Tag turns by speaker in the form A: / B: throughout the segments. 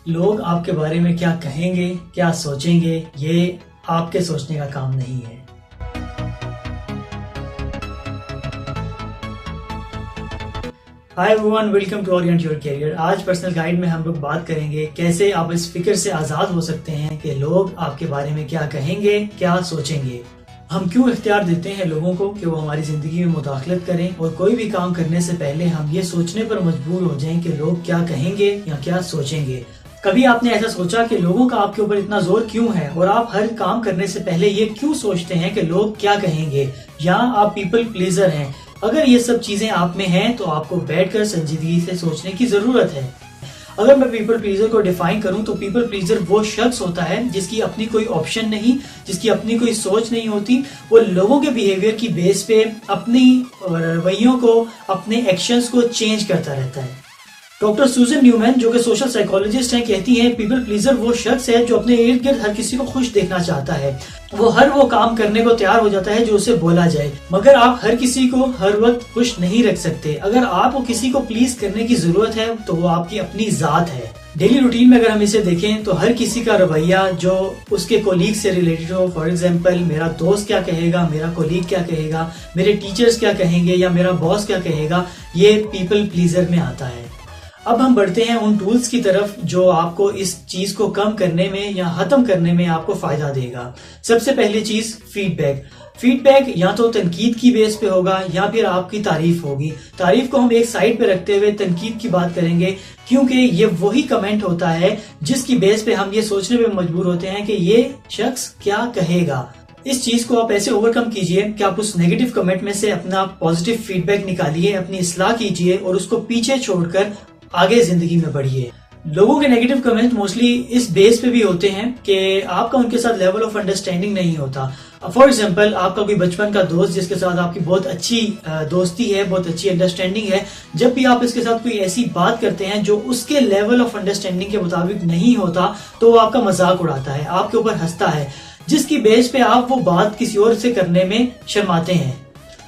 A: लोग आपके बारे में क्या कहेंगे, क्या सोचेंगे, ये आपके सोचने का काम नहीं है। Hi everyone, welcome to orient your career. आज पर्सनल गाइड में हम लोग बात करेंगे कैसे आप इस फिक्र से आजाद हो सकते हैं कि लोग आपके बारे में क्या कहेंगे, क्या सोचेंगे। हम क्यों इख्तियार देते हैं लोगों को कि वो हमारी जिंदगी में मुदाखलत करें और कोई भी काम करने से पहले हम ये सोचने पर मजबूर हो जाएं कि लोग क्या कहेंगे या क्या सोचेंगे। कभी आपने ऐसा सोचा कि लोगों का आपके ऊपर इतना जोर क्यों है और आप हर काम करने से पहले ये क्यों सोचते हैं कि लोग क्या कहेंगे, या आप पीपल प्लीजर हैं? अगर ये सब चीजें आप में हैं तो आपको बैठकर संजीदगी से सोचने की जरूरत है। अगर मैं पीपल प्लीजर को डिफाइन करूं तो पीपल प्लीजर वो शख्स होता है जिसकी अपनी कोई ऑप्शन नहीं, जिसकी अपनी कोई सोच नहीं होती। वो लोगों के बिहेवियर की बेस पे अपनी रवैयों को, अपने एक्शंस को चेंज करता रहता है। डॉक्टर सुजन न्यूमैन, जो कि सोशल साइकोलॉजिस्ट हैं, कहती हैं पीपल प्लीजर वो शख्स है जो अपने इर्द गिर्द हर किसी को खुश देखना चाहता है। वो हर वो काम करने को तैयार हो जाता है जो उसे बोला जाए, मगर आप हर किसी को हर वक्त खुश नहीं रख सकते। अगर आपको किसी को प्लीज करने की जरूरत है तो वो आपकी अपनी जात है। डेली रूटीन में अगर हम इसे देखें तो हर किसी का रवैया जो उसके कोलीग से रिलेटेड हो, फॉर एग्जांपल मेरा दोस्त क्या कहेगा, मेरा कोलीग क्या कहेगा, मेरे टीचर्स क्या कहेंगे या मेरा बॉस क्या कहेगा, ये पीपल प्लीजर में आता है। अब हम बढ़ते हैं उन टूल्स की तरफ जो आपको इस चीज को कम करने में या खत्म करने में आपको फायदा देगा। सबसे पहली चीज फीडबैक। फीडबैक या तो तनकीद की बेस पे होगा या फिर आपकी तारीफ होगी। तारीफ को हम एक साइड पे रखते हुए तनकीद की बात करेंगे, क्योंकि ये वही कमेंट होता है जिसकी बेस पे हम ये सोचने पे मजबूर होते हैं कि ये शख्स क्या कहेगा। इस चीज को आप ऐसे ओवरकम कीजिए कि आप उस नेगेटिव कमेंट में से अपना पॉजिटिव फीडबैक निकालिए, अपनी इस्लाह कीजिए और उसको पीछे छोड़कर आगे जिंदगी में बढ़िए। लोगों के नेगेटिव कमेंट मोस्टली इस बेस पे भी होते हैं कि आपका उनके साथ लेवल ऑफ अंडरस्टैंडिंग नहीं होता। फॉर एग्जांपल, आपका कोई बचपन का दोस्त जिसके साथ आपकी बहुत अच्छी दोस्ती है, बहुत अच्छी अंडरस्टैंडिंग है, जब भी आप इसके साथ कोई ऐसी बात करते हैं जो उसके लेवल ऑफ अंडरस्टैंडिंग के मुताबिक नहीं होता तो वो आपका मजाक उड़ाता है, आपके ऊपर हंसता है, जिसकी बेस पे आप वो बात किसी और से करने में शर्माते हैं।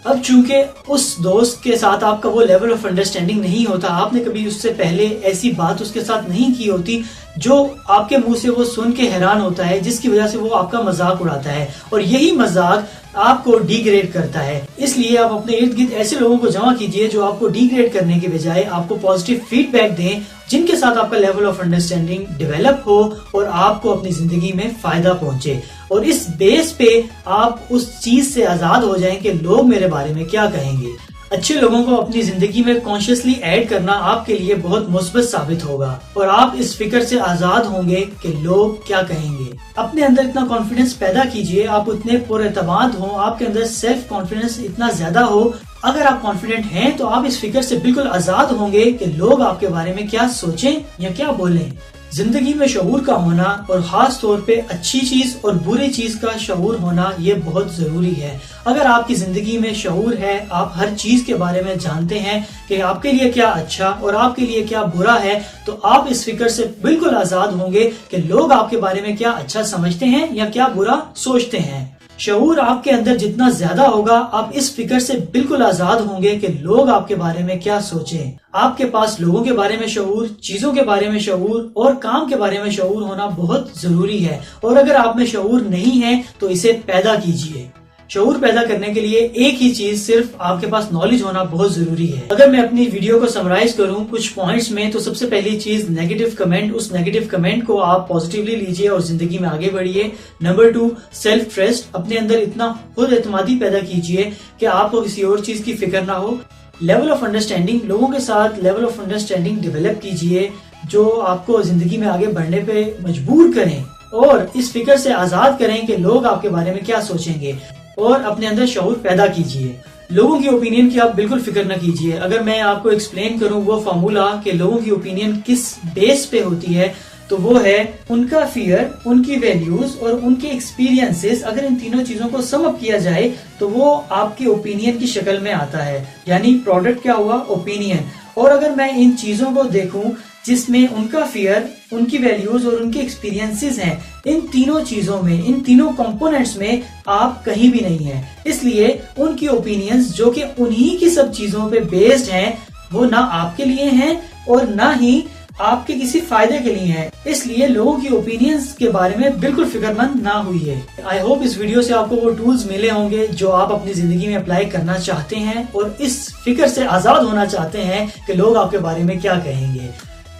A: अब चूंकि उस दोस्त के साथ आपका वो लेवल ऑफ अंडरस्टैंडिंग नहीं होता, आपने कभी उससे पहले ऐसी बात उसके साथ नहीं की होती जो आपके मुंह से वो सुन के हैरान होता है, जिसकी वजह से वो आपका मजाक उड़ाता है और यही मजाक आपको डिग्रेड करता है। इसलिए आप अपने इर्द गिर्द ऐसे लोगों को जमा कीजिए जो आपको डिग्रेड करने के बजाय आपको पॉजिटिव फीडबैक दें, जिनके साथ आपका लेवल ऑफ अंडरस्टैंडिंग डेवलप हो और आपको अपनी जिंदगी में फायदा पहुंचे। और इस बेस पे आप उस चीज से आजाद हो जाएं कि लोग मेरे बारे में क्या कहेंगे। अच्छे लोगों को अपनी जिंदगी में कॉन्शियसली ऐड करना आपके लिए बहुत मुस्बत साबित होगा और आप इस फिक्र से आजाद होंगे कि लोग क्या कहेंगे। अपने अंदर इतना कॉन्फिडेंस पैदा कीजिए, आप उतने पुरएतमाद हो, आपके अंदर सेल्फ कॉन्फिडेंस इतना ज्यादा हो। अगर आप कॉन्फिडेंट हैं तो आप इस फिक्र से बिल्कुल आजाद होंगे कि लोग आपके बारे में क्या सोचें या क्या बोलें। जिंदगी में शऊर का होना और खास तौर पे अच्छी चीज और बुरी चीज का शऊर होना ये बहुत जरूरी है। अगर आपकी जिंदगी में शऊर है, आप हर चीज के बारे में जानते हैं कि आपके लिए क्या अच्छा और आपके लिए क्या बुरा है, तो आप इस फिक्र से बिल्कुल आजाद होंगे कि लोग आपके बारे में क्या अच्छा समझते हैं या क्या बुरा सोचते हैं। शऊर आपके अंदर जितना ज्यादा होगा, आप इस फिक्र से बिल्कुल आजाद होंगे कि लोग आपके बारे में क्या सोचें। आपके पास लोगों के बारे में शऊर, चीजों के बारे में शऊर और काम के बारे में शऊर होना बहुत जरूरी है। और अगर आप में शऊर नहीं है तो इसे पैदा कीजिए। शऊर पैदा करने के लिए एक ही चीज, सिर्फ आपके पास नॉलेज होना बहुत जरूरी है। अगर मैं अपनी वीडियो को समराइज करूं कुछ पॉइंट्स में, तो सबसे पहली चीज नेगेटिव कमेंट। उस नेगेटिव कमेंट को आप पॉजिटिवली लीजिए और जिंदगी में आगे बढ़िए। Number 2, self trust. अपने अंदर इतना खुद एतमादी पैदा कीजिए कि आपको किसी और चीज की फिक्र ना हो। लेवल ऑफ अंडरस्टैंडिंग, लोगों के साथ लेवल ऑफ अंडरस्टैंडिंग डेवलप कीजिए जो आपको जिंदगी में आगे बढ़ने पे मजबूर करें और इस फिक्र से आजाद करें कि लोग आपके बारे में क्या सोचेंगे। और अपने अंदर शऊर पैदा कीजिए। लोगों की ओपिनियन की आप बिल्कुल फिक्र न कीजिए। अगर मैं आपको एक्सप्लेन करूं वो फार्मूला कि लोगों की ओपिनियन किस बेस पे होती है, तो वो है उनका फियर, उनकी वैल्यूज और उनके एक्सपीरियंसेस। अगर इन तीनों चीजों को सम अप किया जाए तो वो आपकी ओपिनियन की शक्ल में आता है। यानी प्रोडक्ट क्या हुआ? ओपिनियन। और अगर मैं इन चीजों को देखूं जिसमें उनका फियर, उनकी वैल्यूज और उनके एक्सपीरियंसेस हैं, इन तीनों चीजों में, इन तीनों कंपोनेंट्स में आप कहीं भी नहीं है। इसलिए उनकी ओपिनियंस जो कि उन्हीं की सब चीजों पे बेस्ड हैं, वो ना आपके लिए हैं और ना ही आपके किसी फायदे के लिए है, इसलिए लोगों की ओपिनियंस के बारे में बिल्कुल फिक्रमंद ना हुई। आई होप इस वीडियो से आपको वो टूल्स मिले होंगे जो आप अपनी जिंदगी में अप्लाई करना चाहते हैं और इस फिक्र से आजाद होना चाहते हैं कि लोग आपके बारे में क्या कहेंगे।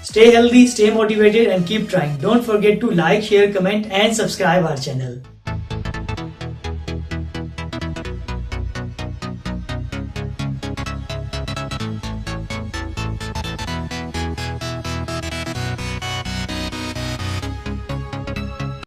A: Stay healthy, stay motivated and keep trying. Don't forget to like, share, comment and subscribe our channel.